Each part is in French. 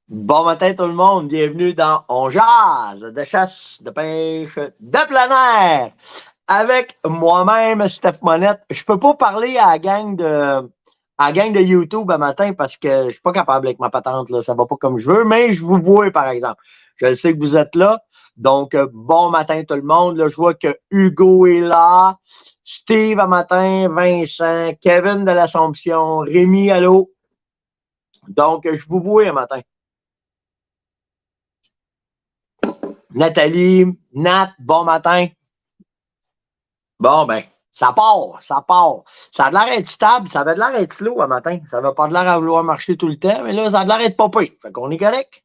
Bon matin tout le monde, bienvenue dans On jase de chasse, de pêche, de plein air. Avec moi-même, Steph Monette. Je peux pas parler à la gang de YouTube un matin parce que je suis pas capable avec ma patente, là. Ça va pas comme je veux, mais je vous vois, par exemple. Je sais que vous êtes là. Donc, bon matin tout le monde. Là, je vois que Hugo est là. Steve un matin, Vincent, Kevin de l'Assomption, Rémi, allô. Donc, je vous vois un matin. Nathalie, Nat, bon matin. Bon, ben, ça part, ça part. Ça a l'air d'être stable, ça avait l'air d'être slow un matin. Ça n'avait pas l'air à vouloir marcher tout le temps, mais là, ça a l'air d'être popé. Fait qu'on est correct.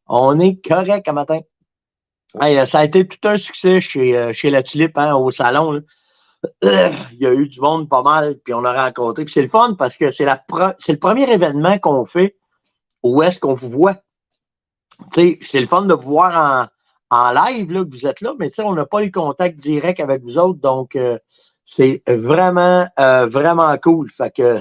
On est correct un matin. Hey, ça a été tout un succès chez La Tulipe, hein, au salon, là. Il y a eu du monde pas mal, puis on a rencontré. Puis c'est le fun parce que c'est le premier événement qu'on fait où est-ce qu'on vous voit. Tu sais, c'est le fun de vous voir en live, là, que vous êtes là, mais tu sais, on n'a pas eu contact direct avec vous autres, donc c'est vraiment cool. Fait que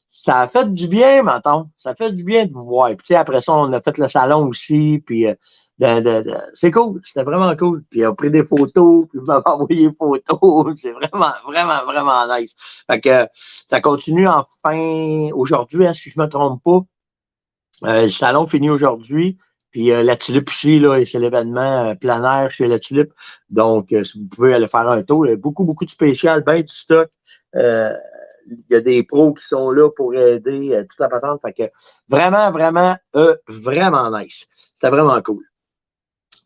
ça a fait du bien, maintenant. Ça fait du bien de vous voir. Puis, tu sais, après ça, on a fait le salon aussi, puis c'est cool. C'était vraiment cool. Puis, on a pris des photos, puis vous m'avez envoyé des photos. C'est vraiment nice. Fait que ça continue enfin aujourd'hui, hein, si je ne me trompe pas. Le salon finit aujourd'hui. Puis la Tulipe aussi, là, c'est l'événement plein air chez la Tulipe. Donc, si vous pouvez aller faire un tour, il y a beaucoup de spécial, bien du stock. Euh, il y a des pros qui sont là pour aider toute la patente. Fait que vraiment nice. C'était vraiment cool.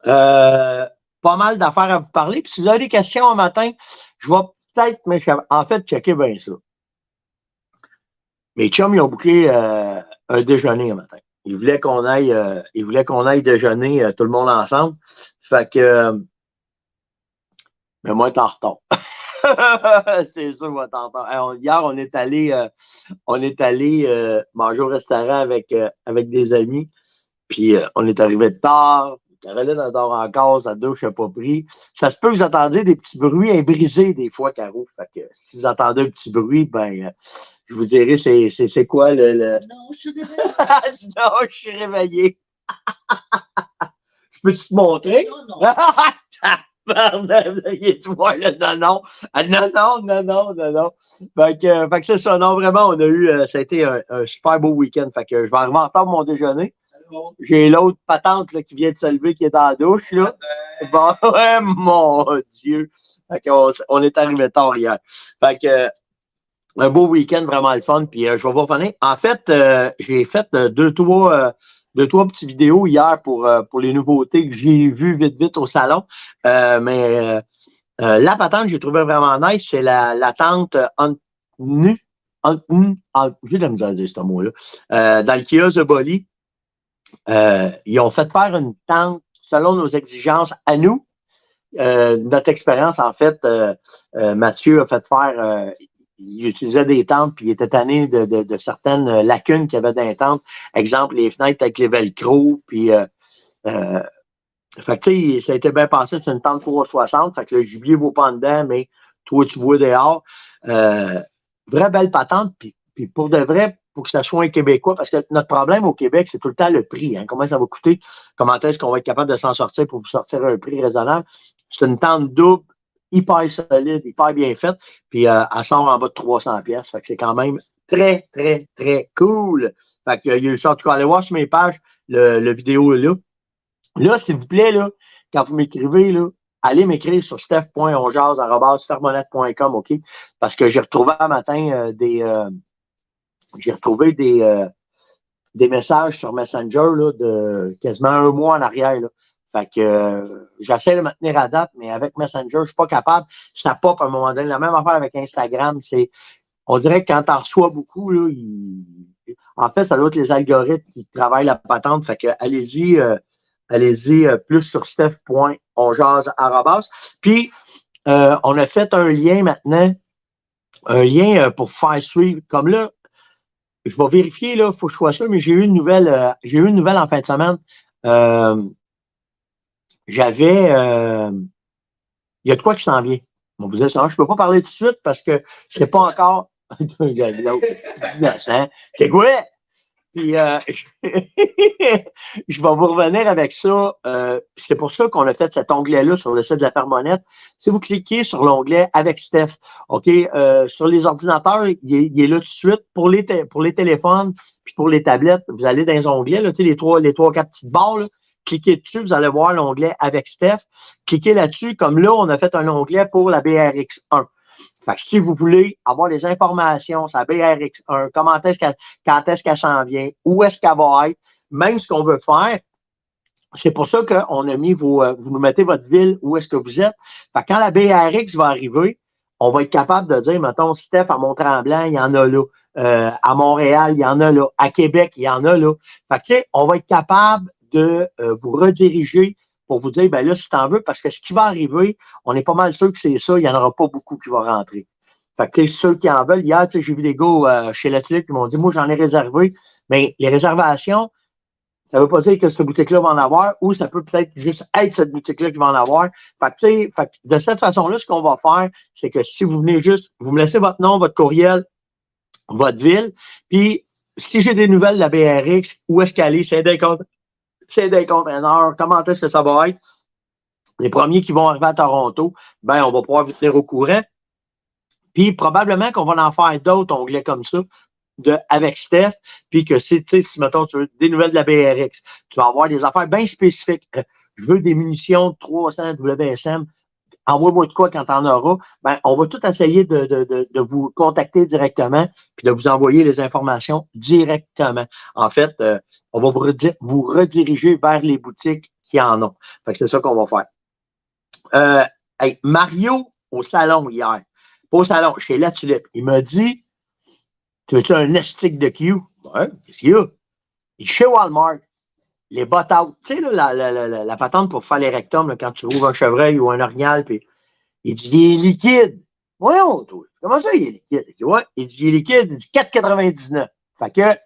Euh, Pas mal d'affaires à vous parler. Puis si vous avez des questions un matin, je vais peut-être, mais en fait, checker bien ça. Mes chums, ils ont booké un déjeuner un matin. Ils voulaient qu'on aille déjeuner tout le monde ensemble. Fait que, mais moi, t'es en retard. C'est sûr, moi, t'es en retard. Hier, on est allé manger au restaurant avec des amis. Puis, on est arrivé tard. Caroline adore encore, sa douche n'a pas pris. Ça se peut que vous entendiez des petits bruits brisés des fois, Caro. Fait que si vous entendez un petit bruit, ben, je vous dirai c'est quoi le... Non, je suis réveillée. Non, je suis réveillé. Je peux-tu te montrer? Non, non. Tabarnak, là, non. Ah, non. Fait que c'est ça. Non, vraiment, ça a été un super beau week-end. Fait que je vais arriver en retard pour mon déjeuner. J'ai l'autre patente là, qui vient de se lever, qui est dans la douche. Là. Bon, ouais, mon Dieu. Fait on est arrivé tard hier. Fait que un beau week-end, vraiment le fun. Puis je vais vous revenir. En fait, j'ai fait deux, trois petites vidéos hier pour les nouveautés que j'ai vues vite au salon. Mais la patente que j'ai trouvé vraiment nice, c'est la tente nu. J'ai de la misère à dire ce mot-là. Dans le kiosque de Boli, ils ont fait faire une tente selon nos exigences à nous. Notre expérience, en fait, Mathieu a fait faire, il utilisait des tentes, puis il était tanné de certaines lacunes qu'il y avait dans les tentes. Exemple, les fenêtres avec les velcro, puis fait que, tu sais, ça a été bien pensé, c'est une tente 360, fait que le gibier ne vaut pas en dedans, mais toi, tu vois dehors. Euh, Vraie belle patente, puis pour de vrai, pour que ça soit un Québécois, parce que notre problème au Québec, c'est tout le temps le prix. Hein, comment ça va coûter? Comment est-ce qu'on va être capable de s'en sortir pour vous sortir un prix raisonnable? C'est une tente double, hyper solide, hyper bien faite, puis elle sort en bas de 300 pièces. Fait que c'est quand même très cool. Fait que, il y a eu ça. En tout cas, allez voir sur mes pages le vidéo là. Là, s'il vous plaît, là, quand vous m'écrivez, là, allez m'écrire sur steph.onjase@fermonette.com, OK? Parce que j'ai retrouvé un matin des messages sur Messenger là, de quasiment un mois en arrière. Là. Fait que j'essaie de me tenir à date, mais avec Messenger, je ne suis pas capable. Ça pop à un moment donné. La même affaire avec Instagram, on dirait que quand tu en reçois beaucoup, là, en fait, ça doit être les algorithmes qui travaillent la patente. Fait que allez-y plus sur steph.onjase@. Puis, on a fait un lien maintenant, un lien pour faire suivre. Comme là, je vais vérifier, là, il faut que je sois sûr, mais j'ai eu une nouvelle en fin de semaine. J'avais, il y a de quoi qui s'en vient. Bon, vous êtes, je ne peux pas parler tout de suite parce que c'est pas encore. C'est quoi? Puis, je vais vous revenir avec ça. C'est pour ça qu'on a fait cet onglet-là sur le site de la Fermonette. Si vous cliquez sur l'onglet avec Steph, OK, sur les ordinateurs, il est là tout de suite. Pour les téléphones puis pour les tablettes, vous allez dans les onglets, là, tu sais, les trois, quatre petites barres, là, cliquez dessus, vous allez voir l'onglet avec Steph. Cliquez là-dessus. Comme là, on a fait un onglet pour la BRX1. Fait que si vous voulez avoir des informations sur la BRX1, quand est-ce qu'elle s'en vient, où est-ce qu'elle va être, même ce qu'on veut faire, c'est pour ça qu'on a mis vous nous mettez votre ville où est-ce que vous êtes. Fait que quand la BRX va arriver, on va être capable de dire, mettons, Steph, à Mont-Tremblant, il y en a là. À Montréal, il y en a là. À Québec, il y en a là. Fait que, tu sais, on va être capable de vous rediriger pour vous dire, ben là, si t'en veux, parce que ce qui va arriver, on est pas mal sûr que c'est ça, il n'y en aura pas beaucoup qui vont rentrer. Fait que, tu sais, ceux qui en veulent, hier, tu sais, j'ai vu des gars chez L'Atelier qui m'ont dit, moi, j'en ai réservé. Mais les réservations, ça ne veut pas dire que cette boutique-là va en avoir, ou ça peut peut-être juste être cette boutique-là qui va en avoir. Fait que, tu sais, de cette façon-là, ce qu'on va faire, c'est que si vous venez juste, vous me laissez votre nom, votre courriel, votre ville, puis si j'ai des nouvelles de la BRX, où est-ce qu'elle est, c'est des containers, comment est-ce que ça va être, les premiers qui vont arriver à Toronto, ben on va pouvoir vous tenir au courant. Puis probablement qu'on va en faire d'autres onglets comme ça avec Steph, puis que si, tu sais, si, mettons, tu veux des nouvelles de la BRX, tu vas avoir des affaires bien spécifiques. Je veux des munitions de 300 WSM, envoie-moi de quoi quand tu en auras. Ben, on va tout essayer de vous contacter directement, puis de vous envoyer les informations directement. En fait, on va vous rediriger vers les boutiques qui en ont. Fait que c'est ça qu'on va faire. Hey, Mario, au salon hier, pas au salon, chez La Tulipe, il m'a dit, tu veux-tu un estique de Q? Ouais, qu'est-ce qu'il y a? Et chez Walmart, les bottes-out, tu sais, là, la patente pour faire les rectums, là, quand tu rouvres un chevreuil ou un orignal, puis il dit, il est liquide. Voyons, toi, comment ça, il est liquide? Il dit, ouais, il dit, il est liquide, il dit 4,99. Fait que,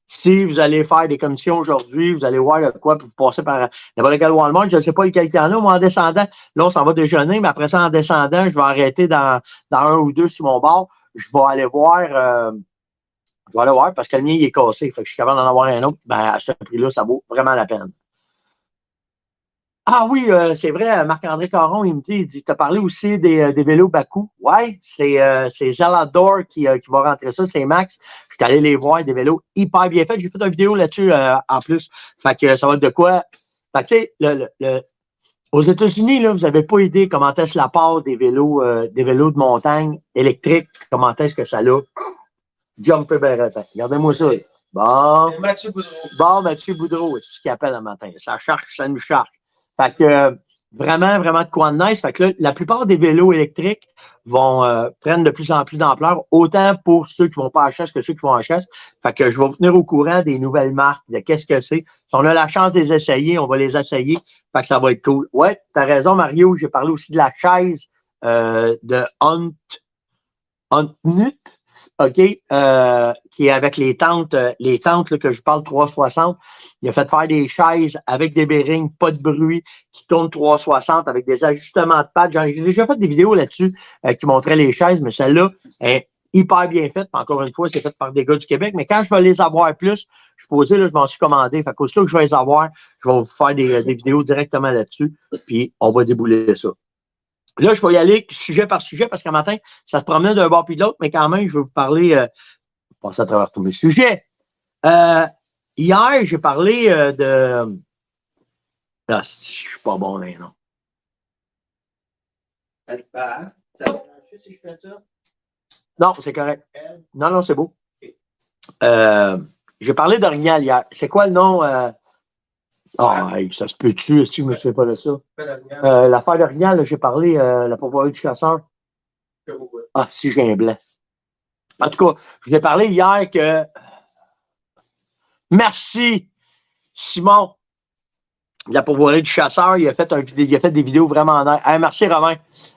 si vous allez faire des commissions aujourd'hui, vous allez voir quoi, puis vous passez par n'importe quel Walmart, je ne sais pas lequel il y en a, moi, en descendant, là, on s'en va déjeuner, mais après ça, en descendant, je vais arrêter dans un ou deux sur mon bord. Je vais aller voir parce que le mien, il est cassé. Fait que je suis capable d'en avoir un autre. Ben, à ce prix-là, ça vaut vraiment la peine. Ah oui, c'est vrai, Marc-André Caron, il dit, tu as parlé aussi des vélos Bakou. Ouais, c'est Zelador qui va rentrer ça, c'est Max. Je suis allé les voir, des vélos hyper bien faits. J'ai fait une vidéo là-dessus en plus. Fait que ça va être de quoi. Fait que tu sais, aux États-Unis, là, vous n'avez pas idée comment est-ce la part des vélos de montagne électriques, comment est-ce que ça l'a jumpé bien ratant. Regardez-moi ça. Bon. Mathieu Boudreau. Bon, Mathieu Boudreau, c'est ce qu'il appelle le matin. Ça charge, ça nous charge. Fait que vraiment, vraiment de quoi de nice. Fait que là, la plupart des vélos électriques vont prendre de plus en plus d'ampleur, autant pour ceux qui vont pas à chasse que ceux qui vont à chasse. Fait que je vais vous tenir au courant des nouvelles marques, de qu'est-ce que c'est. Si on a la chance de les essayer, on va les essayer. Fait que ça va être cool. Ouais, t'as raison, Mario. J'ai parlé aussi de la chaise de Huntnut. OK, qui est avec les tentes là, que je parle 360. Il a fait faire des chaises avec des bearings, pas de bruit, qui tournent 360 avec des ajustements de pattes. J'ai déjà fait des vidéos là-dessus qui montraient les chaises, mais celle-là est hyper bien faite. Encore une fois, c'est fait par des gars du Québec. Mais quand je vais les avoir plus, je peux vous dire, là, je m'en suis commandé. Fait qu'aussitôt que je vais les avoir, je vais vous faire des vidéos directement là-dessus. Puis on va débouler ça. Là, je vais y aller sujet par sujet parce qu'un matin, ça se promenait d'un bord puis de l'autre, mais quand même, je vais vous parler, passer à travers tous mes sujets. Hier, j'ai parlé de. Ah, si, je suis pas bon là, non. Si je fais ça? Non, c'est correct. Non, non, c'est beau. J'ai parlé d'Orignal hier. C'est quoi le nom? Hey, ça se peut-tu si je ne me souviens pas de ça? L'affaire d'Orignal, j'ai parlé, la pourvoirie du chasseur. Ah, si j'ai un blanc. En tout cas, je vous ai parlé hier que. Merci, Simon, de la pourvoirie du chasseur. Il a fait des vidéos vraiment en air. Merci, Romain.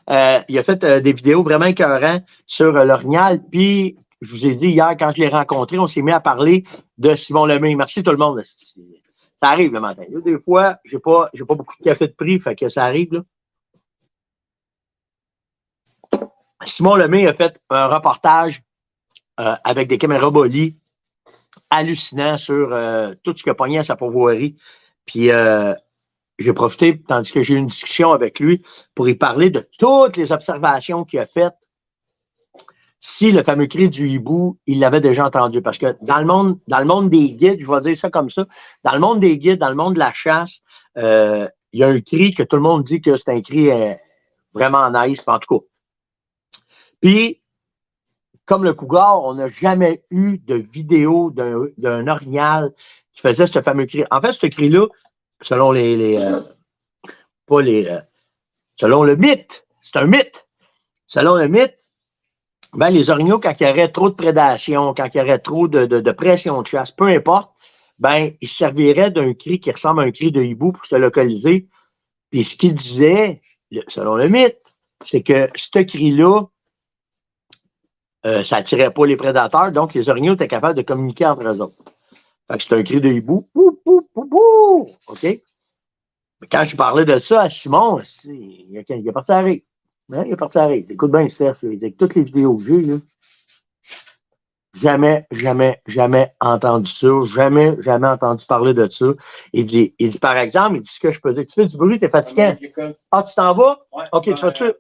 Il a fait des vidéos vraiment écœurantes sur l'Orignal. Puis, je vous ai dit hier, quand je l'ai rencontré, on s'est mis à parler de Simon Lemay. Merci tout le monde. Ça arrive le matin. Là, des fois, j'ai pas beaucoup de café de prix, fait que ça arrive. Là. Simon Lemay a fait un reportage avec des caméras Bolly hallucinant sur tout ce qu'il a pogné à sa pourvoirie. Puis j'ai profité, tandis que j'ai eu une discussion avec lui, pour y parler de toutes les observations qu'il a faites. Si le fameux cri du hibou, il l'avait déjà entendu. Parce que dans le monde des guides, je vais dire ça comme ça, dans le monde des guides, dans le monde de la chasse, il y a un cri que tout le monde dit que c'est un cri vraiment nice, en tout cas. Puis, comme le cougar, on n'a jamais eu de vidéo d'un orignal qui faisait ce fameux cri. En fait, ce cri-là, selon selon le mythe, c'est un mythe. Selon le mythe, ben, les orignaux, quand il y aurait trop de prédation, quand il y aurait trop de pression de chasse, peu importe, ben, ils se serviraient d'un cri qui ressemble à un cri de hibou pour se localiser. Puis ce qu'il disait, selon le mythe, c'est que ce cri-là, ça attirait pas les prédateurs, donc les orignaux étaient capables de communiquer entre eux autres. Fait que c'est un cri de hibou. Pou, pou, pou, pou. OK? Mais quand je parlais de ça à Simon, il est parti à rire. Hein, il est parti à rire. Écoute bien, Steph, avec toutes les vidéos que j'ai, là, jamais entendu ça. Jamais entendu parler de ça. Il dit, par exemple, il dit ce que je peux dire. Tu fais du bruit, t'es fatiguant. Ah, tu t'en vas? Ouais, OK,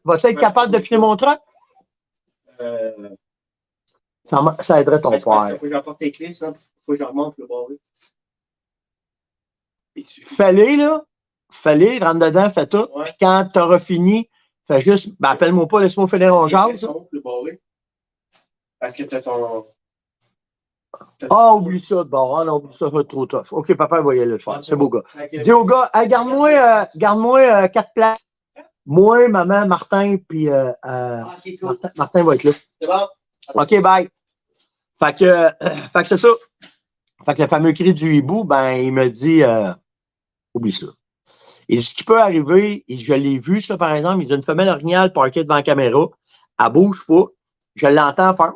vas-tu être capable de filer mon truck? Ça aiderait ton père. Il faut que j'apporte tes clés, ça. Il faut que je remonte le barré. Fais-les, là. Fais-les, rentre dedans, fais tout. Ouais. Puis quand tu auras fini, fais juste, ben, appelle-moi pas, laisse-moi finir mon jazz. Le barré. Parce que tu as ton. Ah, oublie ça de bord. Ah non, oublie ça, ça va être trop tough. OK, papa, il va y aller le faire. C'est beau, gars. Dis au gars, hey, garde-moi 4 places. Moi, maman, Martin, puis Okay, cool. Martin va être là. C'est bon? OK, bye. Fait que c'est ça. Fait que le fameux cri du hibou, ben, il me dit, oublie ça. Et ce qui peut arriver, et je l'ai vu, ça, par exemple, il y a une femelle orignale parquée devant la caméra, elle bouge pas, je l'entends faire.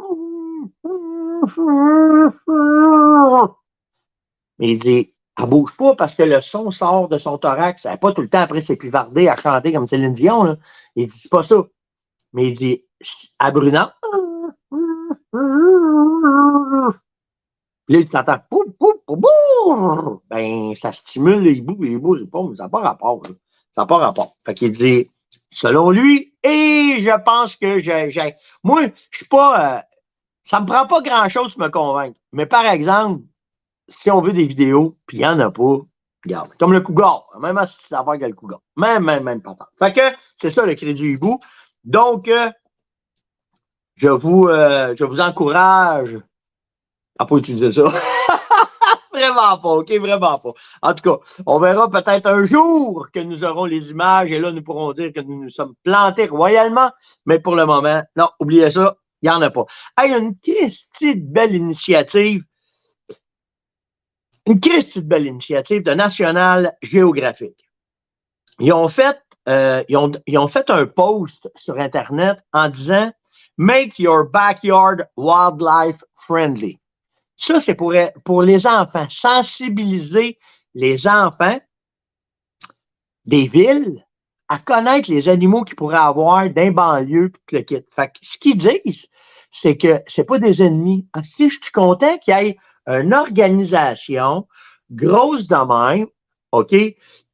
Mais il dit, elle bouge pas parce que le son sort de son thorax. Elle n'est pas tout le temps après s'épivardée à chanter comme Céline Dion, là. Il dit, c'est pas ça. Mais il dit, à Brunan. Puis là, tu entends, ben, ça stimule le hibou, répond, ça n'a pas rapport. Là. Ça n'a pas rapport. Fait qu'il dit, selon lui, et je pense que moi, je suis pas, ça me prend pas grand-chose pour me convaincre. Mais par exemple, si on veut des vidéos, puis il n'y en a pas, regarde, comme le cougar, même si c'est affaire que le cougar. Même pas tant. Fait que c'est ça le cri du hibou. Donc, je vous encourage à pas utiliser ça. Vraiment pas, OK? Vraiment pas. En tout cas, on verra peut-être un jour que nous aurons les images et là, nous pourrons dire que nous nous sommes plantés royalement. Mais pour le moment, non, oubliez ça, il n'y en a pas. Hey, une Christie de belle initiative. Une Christie de belle initiative de National Geographic. Ils ont fait un post sur Internet en disant « Make your backyard wildlife friendly ». Ça, c'est pour les enfants, sensibiliser les enfants des villes à connaître les animaux qu'ils pourraient avoir d'un banlieue et le kit. Fait que ce qu'ils disent, c'est que c'est pas des ennemis. Ah, si je suis content qu'il y ait une organisation grosse de même, OK,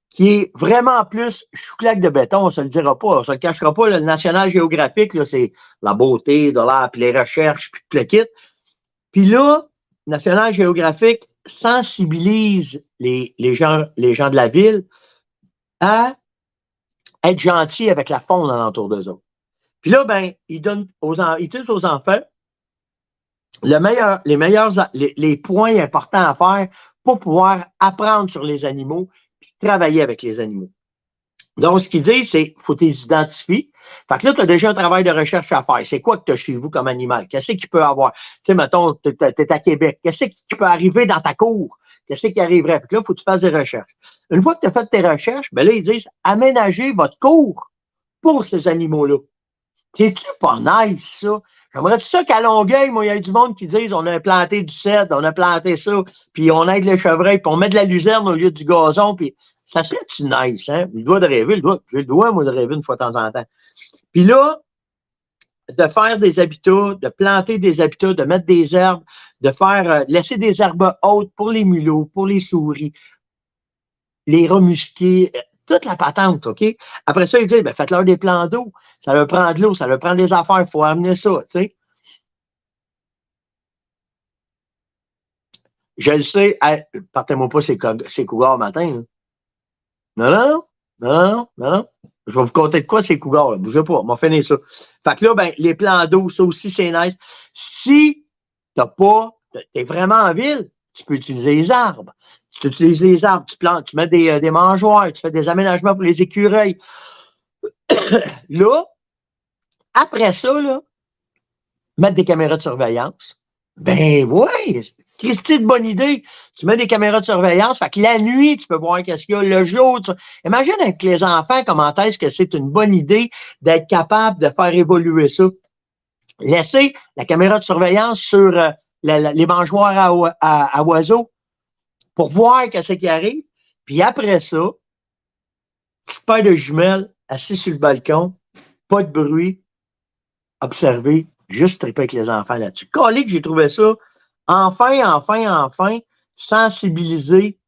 qui est vraiment plus chou-claque de béton, on se le dira pas, on se le cachera pas, le National Geographic, là, c'est la beauté de l'air, puis les recherches, puis le kit. Puis là, National Geographic sensibilise les gens de la ville à être gentils avec la faune alentour d'eux autres. Puis là, ben, ils disent aux enfants les points importants à faire pour pouvoir apprendre sur les animaux puis travailler avec les animaux. Donc, ce qu'ils disent, c'est qu'il faut les identifier. Fait que là, tu as déjà un travail de recherche à faire. C'est quoi que tu as chez vous comme animal? Qu'est-ce qu'il peut avoir? Tu sais, mettons, tu es à Québec. Qu'est-ce qui peut arriver dans ta cour? Qu'est-ce qui arriverait? Fait que là, il faut que tu fasses des recherches. Une fois que tu as fait tes recherches, ben là, ils disent aménagez votre cour pour ces animaux-là. C'est-tu pas nice, ça? J'aimerais tout ça qu'à Longueuil, moi, il y a du monde qui disent on a planté du cèdre, on a planté ça, puis on aide les chevreuils, puis on met de la luzerne au lieu du gazon, puis ça serait-tu nice, hein? Le doigt de rêver, j'ai le droit, moi, de rêver une fois de temps en temps. Puis là, de faire des habitats, de planter des habitats, de mettre des herbes, de faire laisser des herbes hautes pour les mulots, pour les souris, les rats musqués, toute la patente, OK? Après ça, ils disent, ben, faites-leur des plans d'eau. Ça leur prend de l'eau, ça leur prend des affaires, il faut amener ça, tu sais. Je le sais, hey, partez-moi pas ces cougars matin. Là. Non, non, non, non, non. Je vais vous compter de quoi ces cougars, là. Bougez pas, on va finir ça. Fait que là, ben, les plans d'eau, ça aussi, c'est nice. Si t'es vraiment en ville, tu peux utiliser les arbres. Tu utilises les arbres, tu plantes, tu mets des mangeoires, tu fais des aménagements pour les écureuils. Là, après ça, là, mettre des caméras de surveillance. Ben ouais, Christy, de bonne idée. Tu mets des caméras de surveillance, fait que la nuit, tu peux voir qu'est-ce qu'il y a. Le jour, imagine avec les enfants comment est-ce que c'est une bonne idée d'être capable de faire évoluer ça. Laisser la caméra de surveillance sur les mangeoires à oiseaux pour voir qu'est-ce qui arrive. Puis après ça, petite paire de jumelles assis sur le balcon, pas de bruit, observer, juste triper avec les enfants là-dessus. Collé que j'ai trouvé ça, enfin, sensibiliser.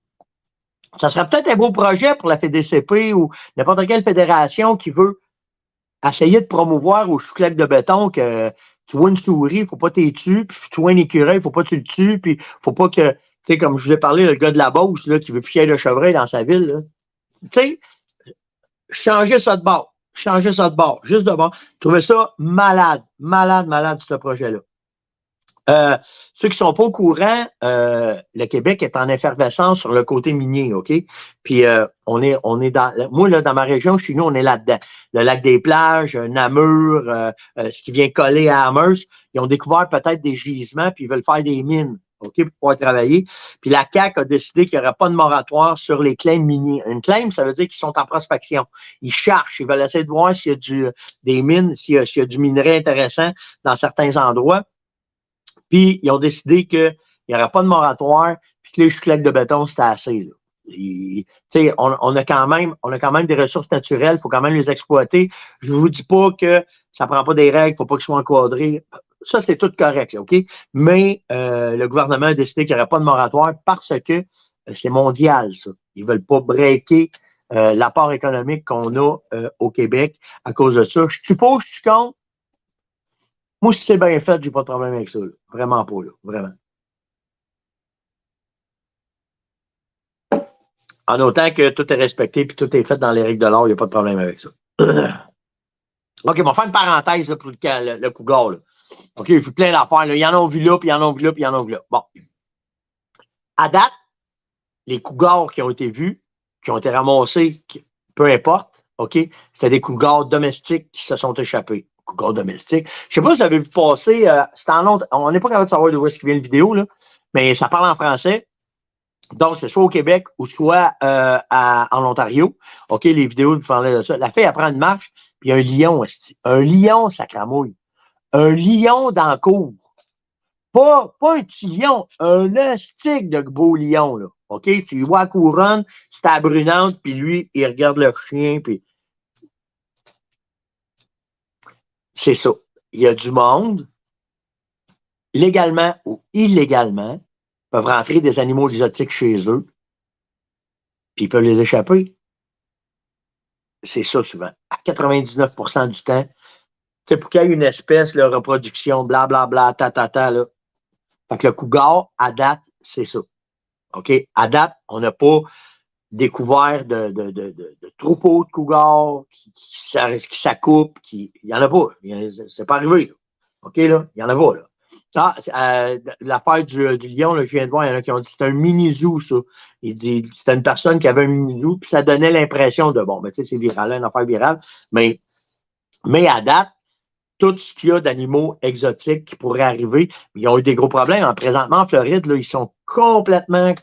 Ça serait peut-être un beau projet pour la FDCP ou n'importe quelle fédération qui veut essayer de promouvoir au chou-claque de béton que tu vois une souris, il ne faut pas t'y tuer, puis tu vois un écureuil, il ne faut pas que tu le tues, puis il ne faut pas que, tu sais, comme je vous ai parlé, le gars de la Beauce, là, qui veut plus qu'il y ait de chevreuil dans sa ville, tu sais, changer ça de bord. Changer ça de bord, juste de bord. Je trouvais ça malade, ce projet-là. Ceux qui ne sont pas au courant, le Québec est en effervescence sur le côté minier, OK? Puis on est moi, là, dans ma région, chez nous, on est là-dedans. Le lac des Plages, Namur, ce qui vient coller à Amherst, ils ont découvert peut-être des gisements, puis ils veulent faire des mines, OK, pour pouvoir travailler. Puis la CAQ a décidé qu'il n'y aurait pas de moratoire sur les claims miniers. Une claim, ça veut dire qu'ils sont en prospection. Ils cherchent, ils veulent essayer de voir s'il y a des mines, s'il y a du minerai intéressant dans certains endroits. Puis, ils ont décidé qu'il n'y aurait pas de moratoire, puis que les chou-claques de béton, c'était assez. On a quand même des ressources naturelles, il faut quand même les exploiter. Je ne vous dis pas que ça ne prend pas des règles, il ne faut pas qu'ils soient encadrés. Ça, c'est tout correct, là, OK? Mais le gouvernement a décidé qu'il n'y aurait pas de moratoire parce que c'est mondial, ça. Ils ne veulent pas breaker l'apport économique qu'on a au Québec à cause de ça. Je suppose, tu comptes. Moi, si c'est bien fait, j'ai pas de problème avec ça. Là. Vraiment pas, là. Vraiment. En autant que tout est respecté et tout est fait dans les règles de l'art, il n'y a pas de problème avec ça. OK, on va faire une parenthèse là, pour le cougar. Là. OK, il faut plein d'affaires. Là. Ils en ont vu là, puis ils en ont vu là, puis ils en ont vu là. Bon. À date, les cougars qui ont été vus, qui ont été ramassés, peu importe, OK, c'était des cougars domestiques qui se sont échappés. Cougars domestiques. Je ne sais pas si vous avez vu passer, c'est en Ontario. On n'est pas capable de savoir d'où est-ce qu'il vient la vidéo, là, mais ça parle en français. Donc, c'est soit au Québec ou soit en Ontario. OK, les vidéos vous parlaient de ça. La fille, elle prend une marche, puis il y a un lion, un lion, sacramouille. Un lion dans la cour. Pas un petit lion, un astique de beau lion, là. OK? Tu y vois la couronne, c'est à brunante, puis lui, il regarde le chien, puis c'est ça. Il y a du monde, légalement ou illégalement, peuvent rentrer des animaux exotiques chez eux, puis ils peuvent les échapper. C'est ça souvent. À 99% du temps, c'est pour qu'il y ait une espèce, la reproduction, blablabla, là. Fait que le cougar, à date, c'est ça. OK? À date, on n'a pas découvert de troupeaux de cougars qui s'accoupent. Il n'y en a pas. C'est pas arrivé. Là. OK, là? Il n'y en a pas, là. L'affaire du lion, là, je viens de voir, il y en a qui ont dit que c'était un mini-zoo, ça. Il dit c'était une personne qui avait un mini-zoo, puis ça donnait l'impression de, bon, ben, tu sais, c'est viral, une affaire virale. Mais à date, tout ce qu'il y a d'animaux exotiques qui pourraient arriver, ils ont eu des gros problèmes. Présentement, en Floride, là, ils sont complètement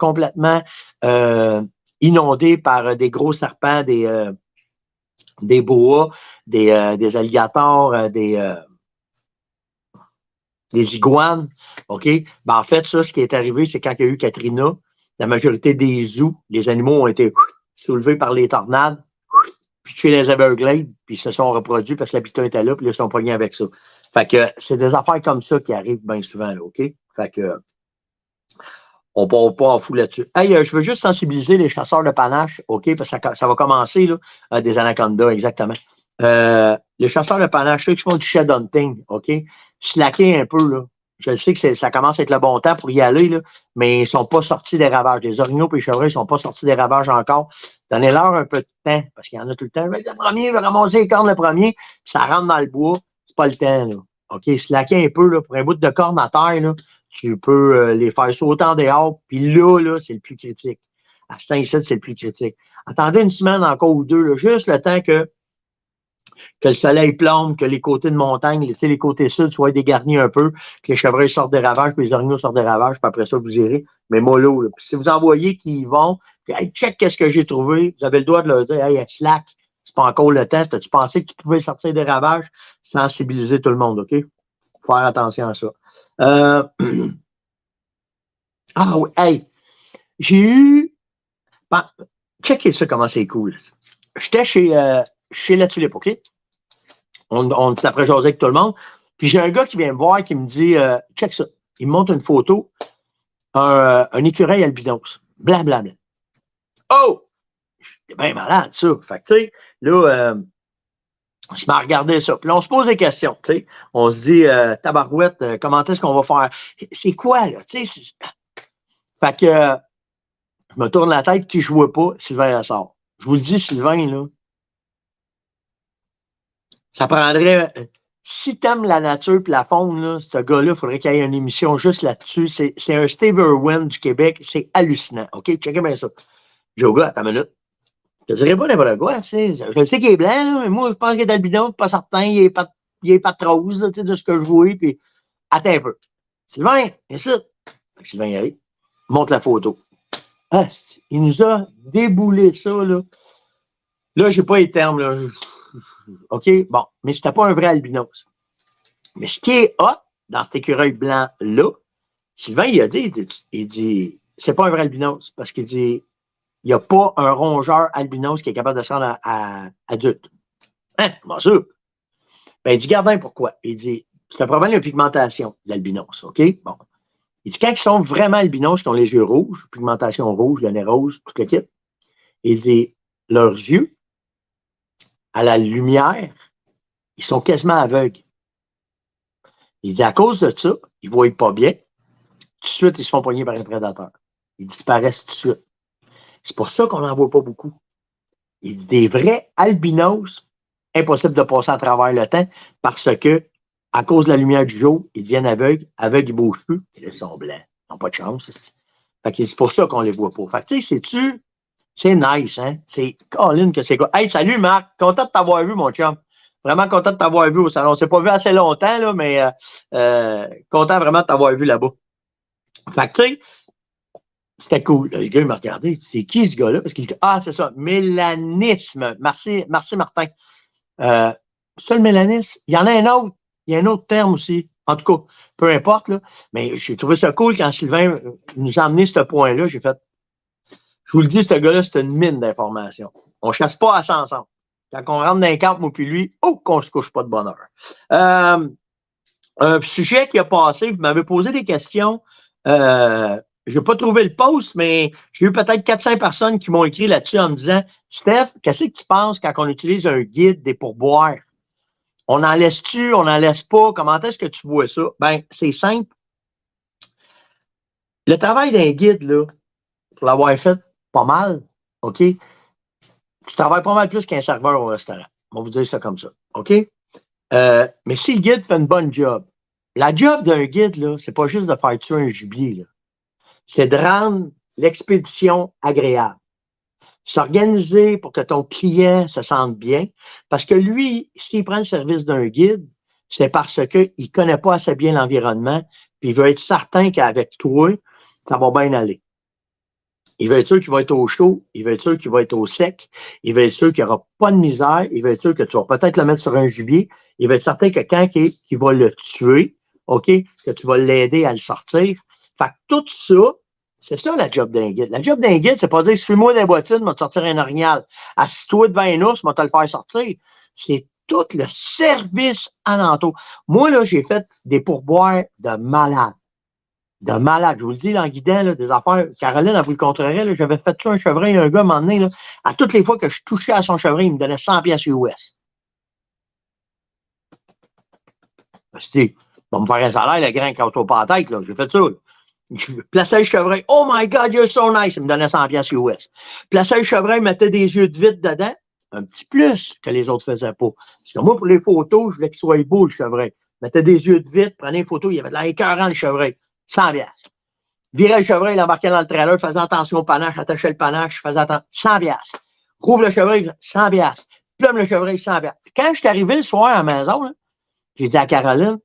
inondés par des gros serpents, des boas, des alligators, des iguanes. OK? Ben, en fait, ça, ce qui est arrivé, c'est quand il y a eu Katrina, la majorité des zoos, les animaux ont été soulevés par les tornades, puis chez les Everglades, puis ils se sont reproduits parce que l'habitat était là, puis ils se sont pognés avec ça. Fait que c'est des affaires comme ça qui arrivent bien souvent, là, OK? Fait que on ne part pas en fou là-dessus. Hey, je veux juste sensibiliser les chasseurs de panache, OK? Parce que ça va commencer, là, des anacondas, exactement. Les chasseurs de panache, ceux qui font du shed hunting, OK? Slacker un peu, là. Je sais que ça commence à être le bon temps pour y aller, là, mais ils ne sont pas sortis des ravages. Les orignaux et les chevreuils ne sont pas sortis des ravages encore. Donnez-leur un peu de temps, parce qu'il y en a tout le temps. Le premier, il va ramasser les cornes le premier, puis ça rentre dans le bois. C'est pas le temps, là. OK? Slacker un peu, là, pour un bout de corne à terre, là, tu peux les faire sauter en dehors, puis là, c'est le plus critique. À ce temps-ci, c'est le plus critique. Attendez une semaine encore ou deux, là, juste le temps que le soleil plombe, que les côtés de montagne, les côtés sud soient dégarnis un peu, que les chevreuils sortent des ravages, que les orignaux sortent des ravages, puis après ça, vous irez. Mais mollo, là. Puis si vous envoyez qu'ils y vont, puis hey, check qu'est-ce que j'ai trouvé, vous avez le droit de leur dire, hey, slack, c'est pas encore le temps, tu pensais que tu pouvais sortir des ravages, sensibiliser tout le monde, OK? Faut faire attention à ça. Ah oui, hey, j'ai eu. Ben, checkez ça, comment c'est cool. J'étais chez La Tulipe, OK? On est après jaser avec tout le monde. Puis j'ai un gars qui vient me voir qui me dit check ça. Il me montre une photo, un écureuil albinos. Blablabla. Oh! C'est bien malade, ça. Fait que, tu sais, là, je m'en regardais ça. Puis là, on se pose des questions, tu sais. On se dit, tabarouette, comment est-ce qu'on va faire? C'est quoi, là? Tu sais, fait que je me tourne la tête, qui je vois pas, Sylvain Lassard. Je vous le dis, Sylvain, là, ça prendrait. Si t'aimes la nature et la faune, là, ce gars-là, il faudrait qu'il y ait une émission juste là-dessus. C'est un Steve Irwin du Québec. C'est hallucinant. OK? Checkez bien ça. J'ai au gars, attends une minute. Je te dirais pas n'importe quoi. Je sais qu'il est blanc, là, mais moi, je pense qu'il est albino, pas certain. Il est pas de rose, là, de ce que je vois. Puis, attends un peu. Sylvain, ici. Sylvain y arrive. Montre la photo. Ah, il nous a déboulé ça, là. Là, j'ai pas les termes, là. OK? Bon, mais c'était pas un vrai albinos. Mais ce qui est hot dans cet écureuil blanc-là, Sylvain, il dit, c'est pas un vrai albinos, parce qu'il dit, il n'y a pas un rongeur albinos qui est capable de se rendre à adulte. Hein? Comment ça? Ben, il dit, regarde bien pourquoi. Il dit, c'est un problème de pigmentation, l'albinos, OK? Bon. Il dit, quand ils sont vraiment albinos, qui ont les yeux rouges, pigmentation rouge, le nez rose, tout le kit, il dit, leurs yeux, à la lumière, ils sont quasiment aveugles. Il dit, à cause de ça, ils ne voient pas bien. Tout de suite, ils se font poigner par un prédateur. Ils disparaissent tout de suite. C'est pour ça qu'on n'en voit pas beaucoup. Il dit, des vrais albinos, impossible de passer à travers le temps parce que, à cause de la lumière du jour, ils deviennent aveugles. Aveugles, ils ne bougent plus. Ils sont blancs. Ils n'ont pas de chance. Fait que c'est pour ça qu'on ne les voit pas. Fait que, tu sais, c'est nice, hein? C'est Colin que c'est quoi. Hey, salut Marc, content de t'avoir vu, mon chum. Vraiment content de t'avoir vu au salon. On ne s'est pas vu assez longtemps, là, mais content vraiment de t'avoir vu là-bas. Fait que, tu sais, c'était cool. Le gars, il m'a regardé. C'est qui ce gars-là? Parce qu'il dit, ah, c'est ça, mélanisme. Merci Martin. Ça, le mélanisme. Il y en a un autre. Il y a un autre terme aussi. En tout cas, peu importe, là. Mais j'ai trouvé ça cool quand Sylvain nous a amené ce point-là. J'ai fait, je vous le dis, ce gars-là, c'est une mine d'informations. On ne chasse pas assez ensemble. Quand on rentre dans un camp, moi puis lui, qu'on ne se couche pas de bonne heure. Un sujet qui a passé, vous m'avez posé des questions. Je n'ai pas trouvé le post, mais j'ai eu peut-être 400 personnes qui m'ont écrit là-dessus en me disant, Steph, qu'est-ce que tu penses quand on utilise un guide des pourboires? On en laisse-tu, on n'en laisse pas? Comment est-ce que tu vois ça? Ben, c'est simple. Le travail d'un guide, là, pour l'avoir fait pas mal, OK? Tu travailles pas mal plus qu'un serveur au restaurant. On va vous dire ça comme ça. OK? Mais si le guide fait une bonne job, la job d'un guide, là, c'est pas juste de faire tuer un gibier, là. C'est de rendre l'expédition agréable. S'organiser pour que ton client se sente bien. Parce que lui, s'il prend le service d'un guide, c'est parce qu'il ne connaît pas assez bien l'environnement, puis il veut être certain qu'avec toi, ça va bien aller. Il veut être sûr qu'il va être au chaud, il veut être sûr qu'il va être au sec, il veut être sûr qu'il n'y aura pas de misère, il veut être sûr que tu vas peut-être le mettre sur un gibier, il veut être certain que quand il va le tuer, OK, que tu vas l'aider à le sortir. Fait que tout ça, c'est ça la job d'un guide. La job d'un guide, c'est pas dire suis-moi dans les bottines, je vais te sortir un orignal. Assis-toi devant un ours, je vais te le faire sortir. C'est tout le service alentour. Moi, là, j'ai fait des pourboires de malade. De malade. Je vous le dis, là, en guidant, là, des affaires. Caroline, elle vous le contrerait, là, j'avais fait ça un chevreuil, un gars, à un moment donné, là, à toutes les fois que je touchais à son chevreuil, il me donnait 100 pièces US. Parce que, va me faire un salaire, le grand quand on pas la tête, là. J'ai fait ça, là. Je plaçais le chevreuil. Oh my God, you're so nice. Il me donnait 100 pièces US. Plaçais le chevreuil, mettait des yeux de vitre dedans. Un petit plus que les autres faisaient pas. Parce que moi, pour les photos, je voulais qu'il soit beau, le chevreuil. Mettais des yeux de vitre, prenais une photo, il y avait de l'air écœurant, le chevreuil. 100 pièces. Virais le chevreuil, il embarquait dans le trailer, faisait attention au panache, attachait le panache, faisait attention. 100 pièces. Rouvre le chevreuil, 100 pièces. Plume le chevreuil, 100 pièces. Quand je suis arrivé le soir à la maison, là, j'ai dit à Caroline,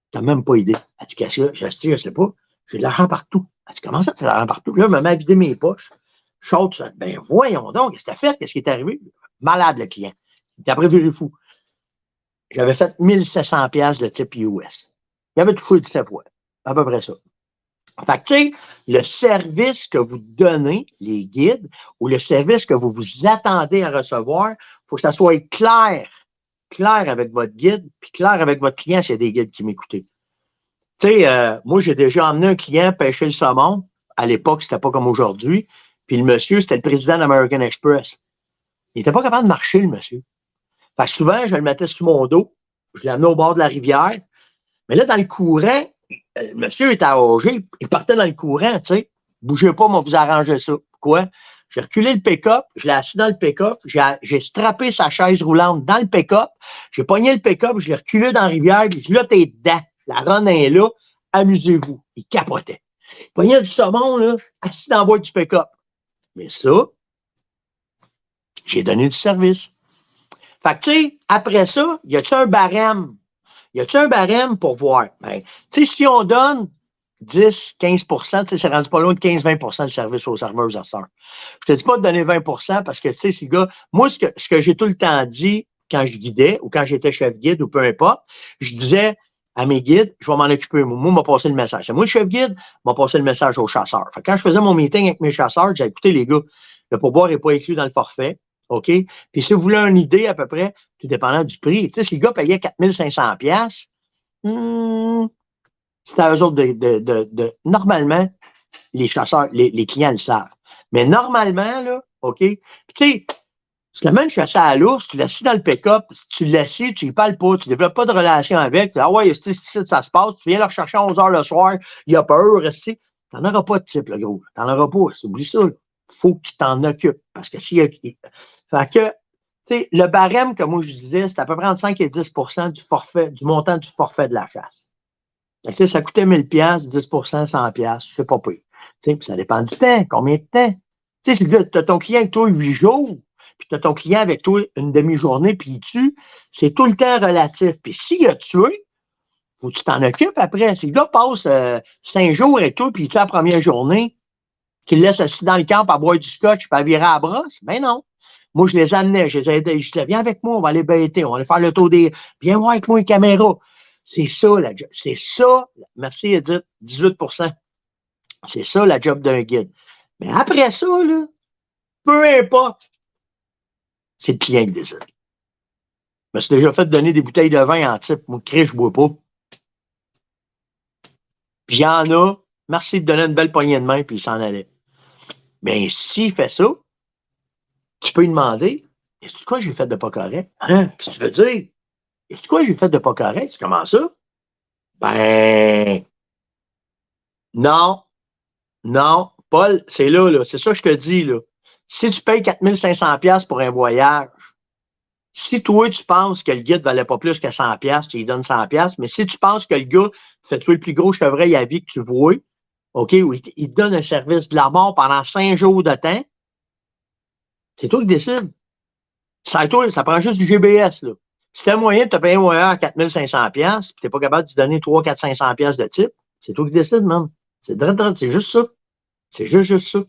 t'as même pas idée. Elle dit, qu'est-ce que je sais pas. J'ai de l'argent partout. Elle dit, comment ça, tu as de l'argent partout? Là, je me mets à vider mes poches. Chaude, ben voyons donc, qu'est-ce que t'as fait? Qu'est-ce qui est arrivé? Malade, le client. Il était après viré fou. J'avais fait 1700 pièces de type US. Il avait touché 17 fois. À peu près ça. Fait que, tu sais, le service que vous donnez, les guides, ou le service que vous vous attendez à recevoir, il faut que ça soit clair. Clair avec votre guide, puis clair avec votre client s'il y a des guides qui m'écoutaient. Tu sais, moi, j'ai déjà emmené un client pêcher le saumon. À l'époque, c'était pas comme aujourd'hui. Puis le monsieur, c'était le président d'American Express. Il était pas capable de marcher, le monsieur. Fait que souvent, je le mettais sur mon dos. Je l'amenais au bord de la rivière. Mais là, dans le courant, le monsieur était âgé. Il partait dans le courant, tu sais. Bougez pas, moi, vous arrangez ça. Pourquoi? J'ai reculé le pick-up, je l'ai assis dans le pick-up, j'ai strappé sa chaise roulante dans le pick-up, j'ai pogné le pick-up, je l'ai reculé dans la rivière, puis je lui ai dit, là, t'es dedans. La run est là, amusez-vous. Il capotait. Il pognait du saumon, là, assis dans le bois du pick-up. Mais ça, j'ai donné du service. Fait que, tu sais, après ça, y a-tu un barème? Y a-tu un barème pour voir? Ben, tu sais, si on donne 10, 15 c'est rendu pas loin de 15-20 de service aux serveurs à ça. Je te dis pas de donner 20 parce que, tu sais, ce gars, moi, ce que j'ai tout le temps dit quand je guidais ou quand j'étais chef guide ou peu importe, je disais à mes guides, je vais m'en occuper. Moi, m'a passé le message. C'est moi le chef guide, m'a passé le message aux chasseurs. Fait que quand je faisais mon meeting avec mes chasseurs, je disais, écoutez, les gars, le pourboire n'est pas inclus dans le forfait. OK? Puis si vous voulez une idée à peu près, tout dépendant du prix, tu sais, si le gars payait 4500 c'est à eux autres normalement, les chasseurs, les clients le savent. Mais normalement, là, OK? Puis, tu sais, si le même chasseur à l'ours, tu l'assis dans le pick-up, si tu l'assis, tu ne parles pas, tu ne développes pas de relation avec, tu dis, ah ouais, c'est ici, ça se passe, tu viens le rechercher à 11 h le soir, il a peur, tu n'en auras pas de type, le gros. Tu n'en auras pas, oublie ça. Il faut que tu t'en occupes. Parce que s'il y a. Fait que, tu sais, le barème que moi je disais, c'est à peu près entre 5 et 10 du forfait, du montant du forfait de la chasse. Fait, ça coûtait 1000 $, 10 100 $, c'est pas pire. Puis ça dépend du temps, combien de temps. Tu sais, si tu as ton client avec toi 8 jours, puis tu as ton client avec toi une demi-journée, puis il tue, c'est tout le temps relatif. Puis s'il a tué, faut que tu t'en occupes après. Si le gars passe 5 jours avec toi, puis il tue la première journée, tu le laisses assis dans le camp à boire du scotch, puis à virer à la brosse, ben non. Moi, je les amenais, je les aidais, je disais, viens avec moi, on va aller bêter, on va aller faire le tour des. Viens voir avec moi les caméras. C'est ça, c'est ça, merci Edith, 18 c'est ça la job d'un guide. Mais après ça, là, peu importe, c'est le client qui décide. Je me suis déjà fait donner des bouteilles de vin en type, moi, je ne bois pas. Puis il y en a, merci de donner une belle poignée de main, puis il s'en allait. Mais s'il fait ça, tu peux lui demander, est-ce que quoi j'ai fait de pas correct? Hein? Qu'est-ce que tu veux dire? Est-ce que quoi j'ai fait de pas correct? C'est comment ça? Ben, non, non, Paul, c'est là, c'est ça que je te dis, là. Si tu payes 4500 $ pour un voyage, si toi, tu penses que le guide valait pas plus que 100 $, tu lui donnes 100 $, mais si tu penses que le gars te fait tuer le plus gros chevreuil à vie que tu vois, OK, ou il te donne un service de la mort pendant 5 jours de temps, c'est toi qui décides. Ça prend juste du GBS, là. Si tu as moyen de te payer un voyage à 4500 $, puis tu n'es pas capable de te donner 3, 4, 500 $ de type, c'est toi qui décides, man. C'est juste ça. C'est juste ça.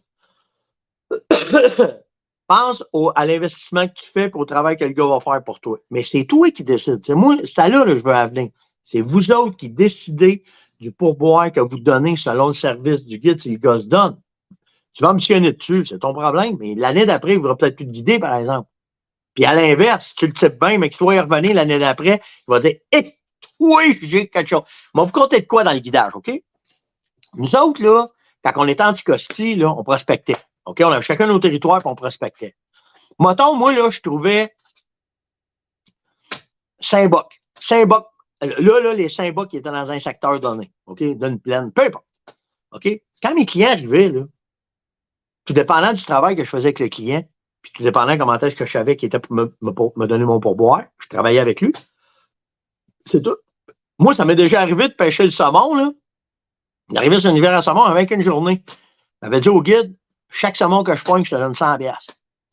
Pense à l'investissement que tu fais et au travail que le gars va faire pour toi. Mais c'est toi qui décides. C'est moi, c'est là que je veux avenir. C'est vous autres qui décidez du pourboire que vous donnez selon le service du guide si le gars se donne. Tu vas me chicaner dessus, c'est ton problème. Mais l'année d'après, il ne voudra peut-être plus te guider, par exemple. Puis à l'inverse, si tu le types bien, mais que toi, il revenir l'année d'après, il va dire, hé, oui, j'ai quelque chose. Mais vous comptez de quoi dans le guidage, OK? Nous autres, là, quand on était anticosti, là, on prospectait. OK? On avait chacun nos territoires, puis on prospectait. Mettons, moi, là, je trouvais Saint-Boc. Saint-Boc. Là, les Saint-Boc qui étaient dans un secteur donné. OK? D'une plaine. Peu importe. OK? Quand mes clients arrivaient, là, tout dépendant du travail que je faisais avec le client, puis tout dépendant comment est-ce que je savais qu'il était pour me donner mon pourboire, je travaillais avec lui. C'est tout. Moi, ça m'est déjà arrivé de pêcher le saumon, là. D'arriver sur une rivière à saumon avec une journée. J'avais dit au guide, chaque saumon que je pogne, je te donne 100$.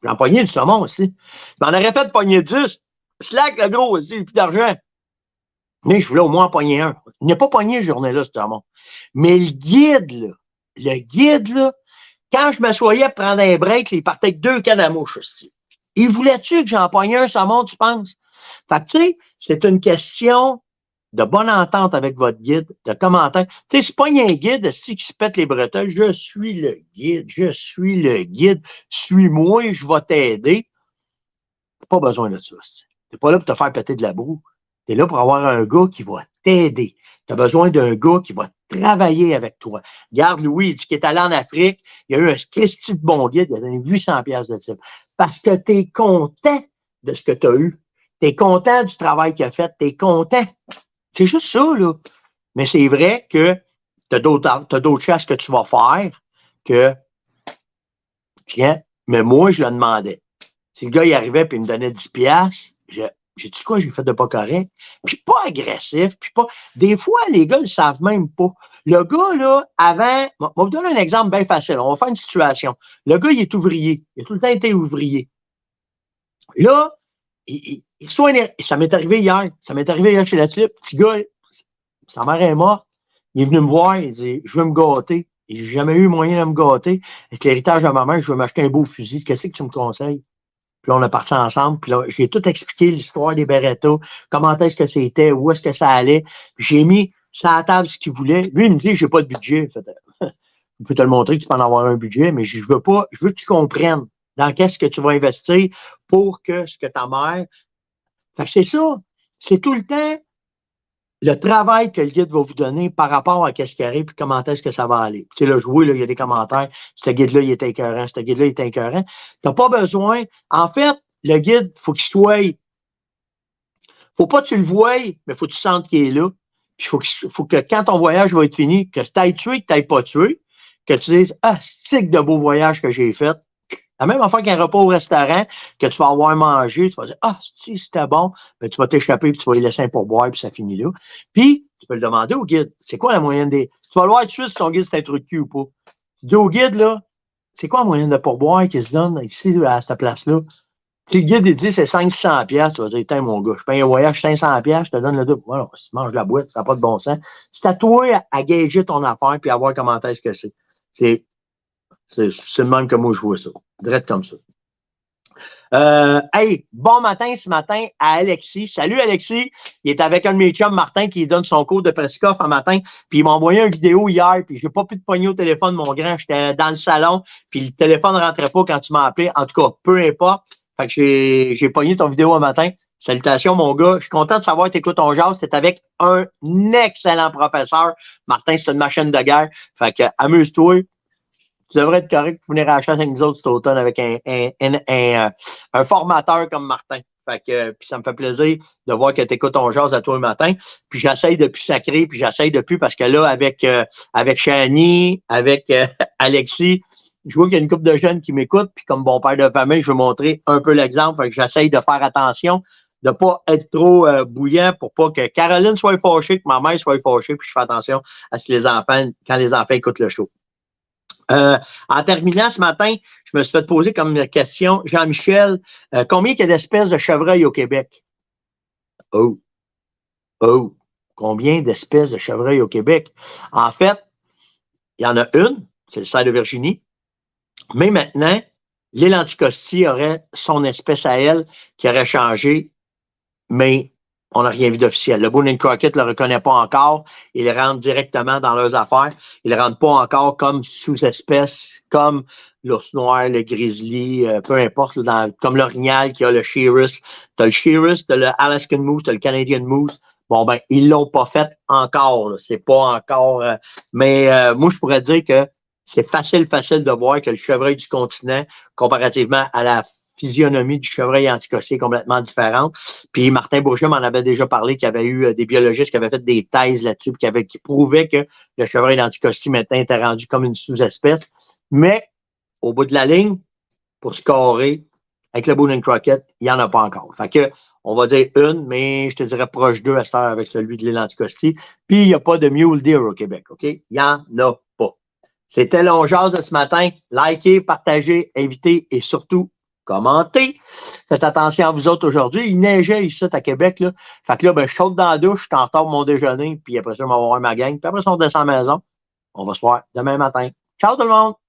J'en pognais du saumon aussi. Je m'en aurais fait pogner 10. Slack, le gros aussi, plus d'argent. Mais je voulais au moins en pogner un. Il n'a pas pogné cette journée-là, ce saumon. Mais le guide, là, quand je m'assoyais pour prendre un break, il partait avec 2 cannes à mouche aussi. Il voulait-tu que j'en pogne un saumon, tu penses? Fait que, tu sais, c'est une question de bonne entente avec votre guide, de commentaires. Tu sais, c'est pas un guide qui se pète les bretelles. Je suis le guide, suis-moi, je vais t'aider. Pas besoin de ça. T'es pas là pour te faire péter de la boue. T'es là pour avoir un gars qui va t'aider. Tu as besoin d'un gars qui va travailler avec toi. Regarde, Louis, il dit qu'il est allé en Afrique, il y a eu un Christy de bon guide, il a donné 800$ de type. Parce que tu es content de ce que tu as eu. Tu es content du travail qu'il a fait, tu es content. C'est juste ça, là. Mais c'est vrai que tu as d'autres choses que tu vas faire que, tiens, mais moi, je le demandais. Si le gars, il arrivait et il me donnait 10$, j'ai dit quoi, j'ai fait de pas correct. Puis pas agressif, puis pas. Des fois, les gars ne le savent même pas. Le gars, là, avant, on va vous donner un exemple bien facile. On va faire une situation. Le gars, il est ouvrier. Il a tout le temps été ouvrier. Là, il reçoit ça m'est arrivé hier. Ça m'est arrivé hier chez la Tulipe. Petit gars, sa mère est morte. Il est venu me voir, il dit, je veux me gâter. Et j'ai jamais eu moyen de me gâter. Avec l'héritage de ma mère, je veux m'acheter un beau fusil. Qu'est-ce que tu me conseilles? Puis là, on a parti ensemble. Puis là, j'ai tout expliqué l'histoire des Beretta, comment est-ce que c'était, où est-ce que ça allait. Puis j'ai mis sur la table ce qu'il voulait. Lui, il me dit, j'ai pas de budget. Fait, je peux te le montrer que tu peux en avoir un budget, mais je veux pas, je veux que tu comprennes dans qu'est-ce que tu vas investir pour que ce que ta mère. Fait que c'est ça. C'est tout le temps le travail que le guide va vous donner par rapport à ce qui arrive et comment est-ce que ça va aller. Tu sais, là, jouer, là, il y a des commentaires. Ce guide-là, il est écœurant. Ce guide-là, il est écœurant. Tu n'as pas besoin. En fait, le guide, il faut qu'il soit. Faut pas que tu le voies, mais il faut que tu sentes qu'il est là. Puis il faut que quand ton voyage va être fini, que tu ailles tué, que tu n'ailles pas tué, que tu dises, ah, stick de beau voyage que j'ai fait. La même affaire qu'un repas au restaurant, que tu vas avoir mangé, tu vas dire, ah, si c'était bon, ben, tu vas t'échapper, puis tu vas y laisser un pourboire, puis ça finit là. Puis, tu peux le demander au guide, c'est quoi la moyenne des. Tu vas le voir tout de suite si ton guide c'est un truc de cul ou pas. Tu dis au guide, là, c'est quoi la moyenne de pourboire qui se donne ici, là, à cette place-là? Si le guide, il dit, c'est 500$, tu vas dire, tiens, mon gars, je paye un voyage 500$, je te donne le double. Voilà, si tu manges la boîte, ça n'a pas de bon sens. C'est à toi à gager ton affaire, puis à voir comment est-ce que c'est. C'est le même que moi, je vois ça. Direct comme ça. Hey, bon matin ce matin à Alexis. Salut Alexis. Il est avec un de mes chums, Martin, qui donne son cours de Prescoff un matin. Puis il m'a envoyé une vidéo hier, puis j'ai pas pu te pogner au téléphone, mon grand. J'étais dans le salon, puis le téléphone ne rentrait pas quand tu m'as appelé. En tout cas, peu importe. Fait que j'ai pogné ton vidéo un matin. Salutations, mon gars. Je suis content de savoir que tu écoutes ton jazz. C'est avec un excellent professeur. Martin, c'est une machine de guerre. Fait que amuse-toi. Tu devrais être correct pour venir à la chasse avec nous autres cet automne avec un formateur comme Martin. Fait que, puis ça me fait plaisir de voir que tu écoutes ton jazz à toi le matin. Puis j'essaye de plus sacrer, puis j'essaye de plus parce que là, avec Chani, avec Alexis, je vois qu'il y a une couple de jeunes qui m'écoutent, puis comme bon père de famille, je veux montrer un peu l'exemple. Fait que j'essaye de faire attention, de ne pas être trop bouillant pour pas que Caroline soit fâchée, que ma mère soit fâchée, puis je fais attention à ce que quand les enfants écoutent le show. En terminant ce matin, je me suis fait poser comme question, Jean-Michel, combien il y a d'espèces de chevreuils au Québec? Oh, combien d'espèces de chevreuils au Québec? En fait, il y en a une, c'est le cerf de Virginie, mais maintenant, l'île Anticosti aurait son espèce à elle qui aurait changé, mais on n'a rien vu d'officiel. Le Boone & Crockett ne le reconnaît pas encore. Ils rentrent directement dans leurs affaires. Ils ne rentrent pas encore comme sous-espèce, comme l'ours noir, le grizzly, peu importe, comme l'orignal qui a le Shearus. Tu as le Shearus, tu as le Alaskan Moose, tu as le Canadian Moose. Bon, ben, ils l'ont pas fait encore. C'est pas encore. Mais moi, je pourrais dire que c'est facile de voir que le chevreuil du continent, comparativement à la physionomie du chevreuil anticossé, est complètement différente. Puis Martin Bourget m'en avait déjà parlé, qu'il y avait eu des biologistes qui avaient fait des thèses là-dessus, qui prouvaient que le chevreuil d'anticossé maintenant était rendu comme une sous-espèce. Mais au bout de la ligne, pour scorer, avec le Boone & Crockett, il n'y en a pas encore. Fait que, on va dire une, mais je te dirais proche d'eux à cette heure avec celui de l'île Anticosti. Puis, il n'y a pas de mule deer au Québec, OK? Il n'y en a pas. C'était l'On Jase de ce matin. Likez, partagez, invitez et surtout, commentez. Faites attention à vous autres aujourd'hui. Il neigeait ici à Québec, là. Fait que là, ben, je saute dans la douche, je suis en retard pour mon déjeuner, puis après ça, on va voir ma gang. Puis après ça, on descend à la maison. On va se voir demain matin. Ciao tout le monde!